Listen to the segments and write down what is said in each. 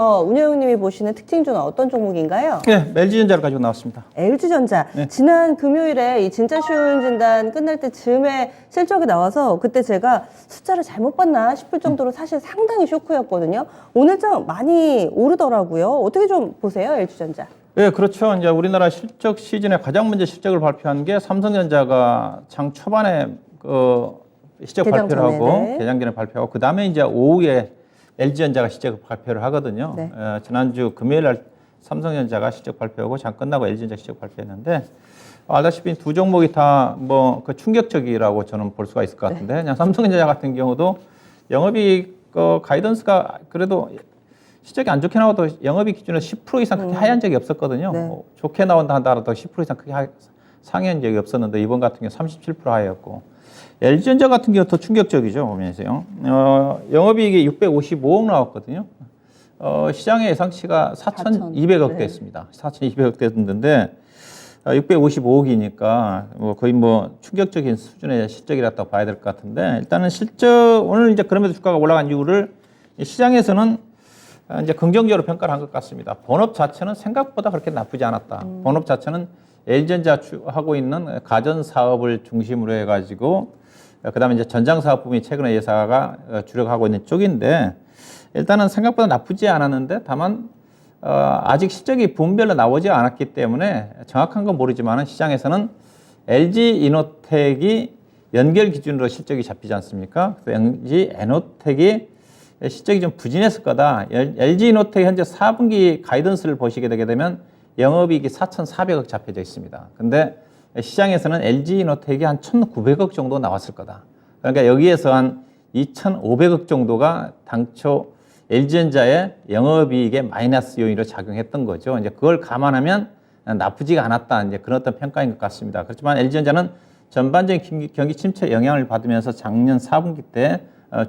운영님이 보시는 특징주는 어떤 종목인가요? 네, LG전자를 가지고 나왔습니다. LG전자. 네. 지난 금요일에 이 진짜 쉬운 진단 끝날 때 즈음에 실적이 나와서 그때 제가 숫자를 잘못 봤나 싶을 정도로 사실 상당히 쇼크였거든요. 오늘 좀 많이 오르더라고요. 어떻게 좀 보세요, LG전자? 네, 그렇죠. 이제 우리나라 실적 시즌에 가장 먼저 실적을 발표한 게 삼성전자가 장 초반에 실적 개장 발표를 하고 전에, 네. 개장 전에 발표하고 그 다음에 이제 오후에 LG전자가 실적 발표를 하거든요. 네. 지난주 금요일 날 삼성전자가 실적 발표하고 장 끝나고 LG전자 실적 발표했는데 알다시피 두 종목이 다 뭐 그 충격적이라고 저는 볼 수가 있을 것 같은데 그냥 삼성전자 같은 경우도 영업이익 가이던스가 그래도 실적이 안 좋게 나와도 영업이익 기준으로 10% 이상 크게 하향한 적이 없었거든요. 네. 뭐 좋게 나온다 하더라도 10% 이상 크게 상회한 적이 없었는데 이번 같은 경우 37% 하였고 LG전자 같은 경우 더 충격적이죠. 보면서요. 영업이익이 655억 나왔거든요. 시장의 예상치가 4,200억대였습니다. 4,200억대였는데 655억이니까 뭐 거의 뭐 충격적인 수준의 실적이라고 봐야 될 것 같은데 일단은 실적 오늘 이제 그럼에도 주가가 올라간 이유를 시장에서는 이제 긍정적으로 평가를 한 것 같습니다. 본업 자체는 생각보다 그렇게 나쁘지 않았다. 본업 자체는 LG전자 하고 있는 가전 사업을 중심으로 해가지고 그다음에 이제 전장 사업 부분이 최근에 예사가 주력하고 있는 쪽인데 일단은 생각보다 나쁘지 않았는데 다만 아직 실적이 분별로 나오지 않았기 때문에 정확한 건 모르지만 시장에서는 LG 이노텍이 연결 기준으로 실적이 잡히지 않습니까? 그래서 LG 에노텍이 실적이 좀 부진했을 거다. LG 이노텍 현재 4분기 가이던스를 보시게 되게 되면 영업이익이 4,400억 잡혀져 있습니다. 근데 시장에서는 LG 이노텍이 한 1,900억 정도 나왔을 거다. 그러니까 여기에서 한 2,500억 정도가 당초 LG전자의 영업이익의 마이너스 요인으로 작용했던 거죠. 이제 그걸 감안하면 나쁘지가 않았다. 이제 그런 어떤 평가인 것 같습니다. 그렇지만 LG전자는 전반적인 경기 침체 영향을 받으면서 작년 4분기 때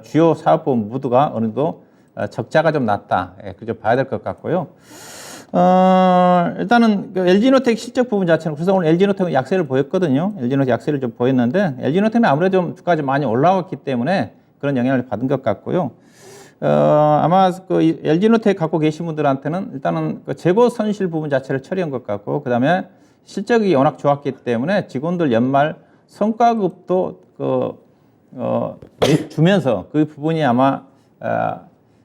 주요 사업부문 모두가 어느 정도 적자가 좀 났다. 예, 그저 봐야 될 것 같고요. 일단은 LG노텍 실적 부분 자체는 그래서 오늘 LG노텍은 약세를 보였거든요. LG노텍 약세를 좀 보였는데 LG노텍은 아무래도 좀 주가가 좀 많이 올라왔기 때문에 그런 영향을 받은 것 같고요. 아마 그 LG노텍 갖고 계신 분들한테는 일단은 그 재고 손실 부분 자체를 처리한 것 같고 그다음에 실적이 워낙 좋았기 때문에 직원들 연말 성과급도 주면서 그 부분이 아마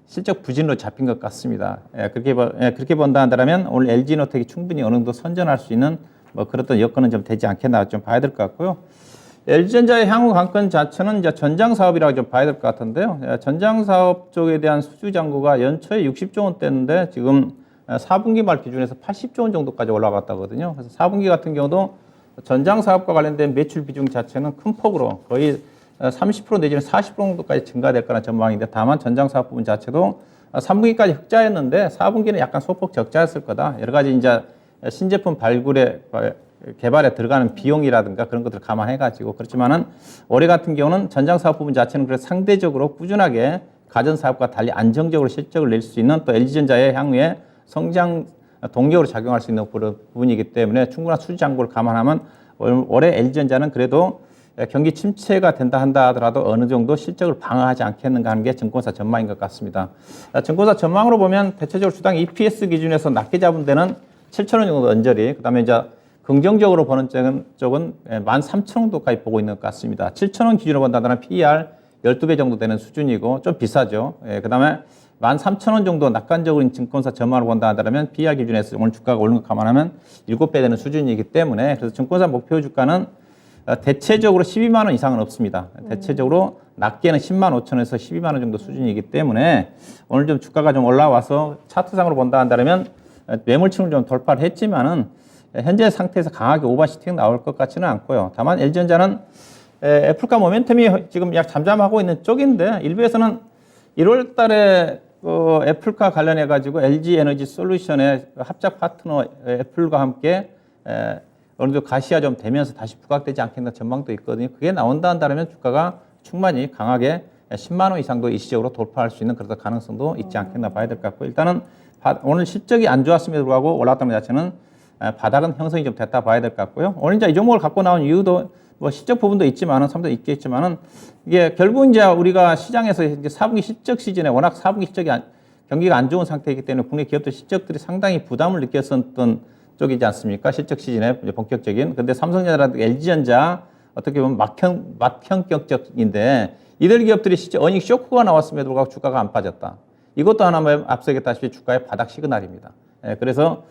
실적 부진으로 잡힌 것 같습니다. 그렇게 본다 한다면 오늘 LG노텍이 충분히 어느 정도 선전할 수 있는 뭐 그런 여건은 좀 되지 않겠나 좀 봐야 될 것 같고요. LG전자의 향후 관건 자체는 이제 전장 사업이라고 좀 봐야 될 것 같은데요. 전장 사업 쪽에 대한 수주 잔고가 연초에 60조 원대인데 지금 4분기 말 기준에서 80조 원 정도까지 올라갔다거든요. 그래서 4분기 같은 경우도 전장 사업과 관련된 매출 비중 자체는 큰 폭으로 거의 30% 내지는 40% 정도까지 증가될 거라는 전망인데 다만 전장 사업 부분 자체도 3분기까지 흑자였는데 4분기는 약간 소폭 적자였을 거다. 여러 가지 이제 신제품 발굴에 개발에 들어가는 비용이라든가 그런 것들을 감안해가지고 그렇지만은 올해 같은 경우는 전장 사업 부분 자체는 그래서 상대적으로 꾸준하게 가전 사업과 달리 안정적으로 실적을 낼 수 있는 또 LG전자의 향후에 성장 동력으로 작용할 수 있는 부분이기 때문에 충분한 수주 잔고를 감안하면 올해 LG전자는 그래도 경기 침체가 된다 한다 하더라도 어느 정도 실적을 방어하지 않겠는가 하는 게 증권사 전망인 것 같습니다. 증권사 전망으로 보면 대체적으로 주당 EPS 기준에서 낮게 잡은 데는 7,000원 정도 언저리, 그 다음에 이제 긍정적으로 보는 쪽은 13,000원 정도까지 보고 있는 것 같습니다. 7,000원 기준으로 본다면 PER 12배 정도 되는 수준이고 좀 비싸죠. 그 다음에 13,000원 정도 낙관적인 증권사 전망을 본다 하더라면 PER 기준에서 오늘 주가가 오른 거 감안하면 7배 되는 수준이기 때문에 그래서 증권사 목표 주가는 대체적으로 12만 원 이상은 없습니다. 대체적으로 낮게는 10만 5천에서 12만 원 정도 수준이기 때문에 오늘 좀 주가가 좀 올라와서 차트상으로 본다 한다면 매물층을 좀 돌파를 했지만은 현재 상태에서 강하게 오버시팅 나올 것 같지는 않고요. 다만 LG전자는 애플과 모멘텀이 지금 약 잠잠하고 있는 쪽인데 일부에서는 1월 달에 애플과 관련해 가지고 LG 에너지 솔루션의 합작 파트너 애플과 함께 어느 정도 가시화 좀 되면서 다시 부각되지 않겠나 전망도 있거든요. 그게 나온다 한다면 주가가 충분히 강하게 10만 원 이상도 일시적으로 돌파할 수 있는 그런 가능성도 있지 않겠나 봐야 될 것 같고 일단은 오늘 실적이 안 좋았음에도 불구하고 올라왔다는 것 자체는 바닥은 형성이 좀 됐다 봐야 될 것 같고요. 오늘 이제 이 종목을 갖고 나온 이유도 뭐 실적 부분도 있지만은 상당히 있겠지만은 이게 결국 이제 우리가 시장에서 이제 4분기 실적 시즌에 워낙 4분기 실적이 경기가 안 좋은 상태이기 때문에 국내 기업들 실적들이 상당히 부담을 느꼈었던 쪽이지 않습니까? 실적 시즌에 이제 본격적인. 근데 삼성전자라든가 LG전자 어떻게 보면 막형격적인데 이들 기업들이 실제 어닝 쇼크가 나왔음에도 불구하고 주가가 안 빠졌다. 이것도 하나 앞서 얘기했다시피 주가의 바닥 시그널입니다. 그래서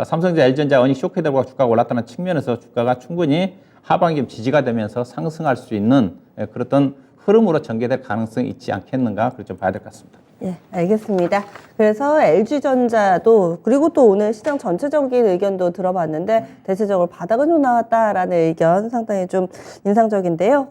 삼성전자, LG전자 어닝 쇼크에 불구하고 주가가 올랐다는 측면에서 주가가 충분히 하반기 지지가 되면서 상승할 수 있는 그런 흐름으로 전개될 가능성이 있지 않겠는가 그렇게 좀 봐야 될 것 같습니다. 예, 알겠습니다. 그래서 LG전자도 그리고 또 오늘 시장 전체적인 의견도 들어봤는데 대체적으로 바닥은 좀 나왔다라는 의견 상당히 좀 인상적인데요.